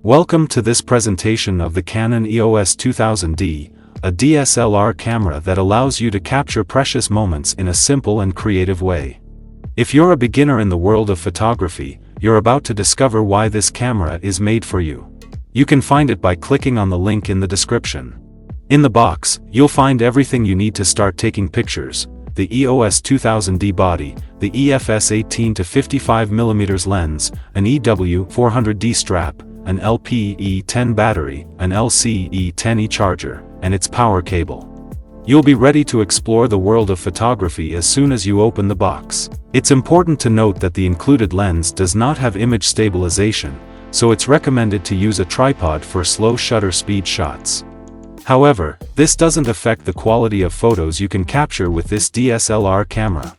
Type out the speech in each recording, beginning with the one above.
Welcome to this presentation of the Canon EOS 2000D, a DSLR camera that allows you to capture precious moments in a simple and creative way. If you're a beginner in the world of photography, you're about to discover why this camera is made for you. You can find it by clicking on the link in the description. In the box, you'll find everything you need to start taking pictures: the EOS 2000D body, the EFS 18-55mm lens, an EW400D strap, an LPE10 battery, an LCE10E charger, and its power cable. You'll be ready to explore the world of photography as soon as you open the box. It's important to note that the included lens does not have image stabilization, so it's recommended to use a tripod for slow shutter speed shots. However, this doesn't affect the quality of photos you can capture with this DSLR camera.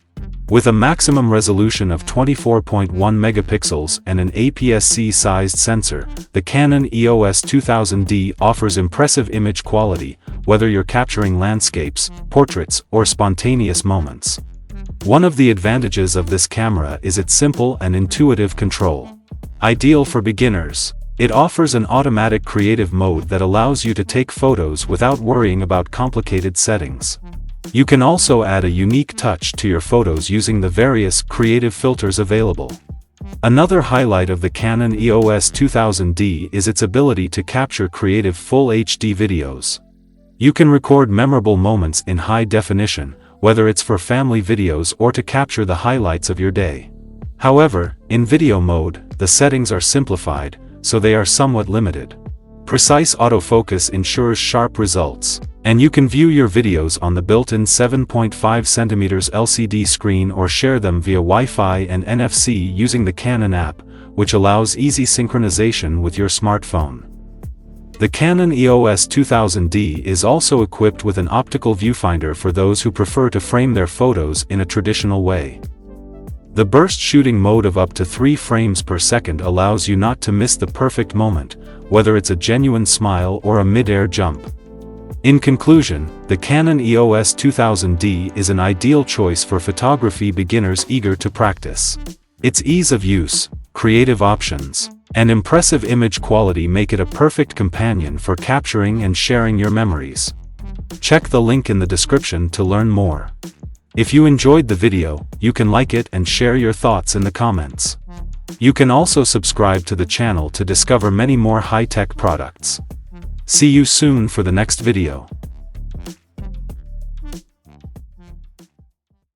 With a maximum resolution of 24.1 megapixels and an APS-C-sized sensor, the Canon EOS 2000D offers impressive image quality, whether you're capturing landscapes, portraits, or spontaneous moments. One of the advantages of this camera is its simple and intuitive control. Ideal for beginners, it offers an automatic creative mode that allows you to take photos without worrying about complicated settings. You can also add a unique touch to your photos using the various creative filters available. Another highlight of the Canon EOS 2000D is its ability to capture creative Full HD videos. You can record memorable moments in high definition, whether it's for family videos or to capture the highlights of your day. However, in video mode, the settings are simplified, so they are somewhat limited. Precise autofocus ensures sharp results, and you can view your videos on the built-in 7.5cm LCD screen or share them via Wi-Fi and NFC using the Canon app, which allows easy synchronization with your smartphone. The Canon EOS 2000D is also equipped with an optical viewfinder for those who prefer to frame their photos in a traditional way. The burst shooting mode of up to 3 frames per second allows you not to miss the perfect moment, whether it's a genuine smile or a mid-air jump. In conclusion, the Canon EOS 2000D is an ideal choice for photography beginners eager to practice. Its ease of use, creative options, and impressive image quality make it a perfect companion for capturing and sharing your memories. Check the link in the description to learn more. If you enjoyed the video, you can like it and share your thoughts in the comments. You can also subscribe to the channel to discover many more high-tech products. See you soon for the next video.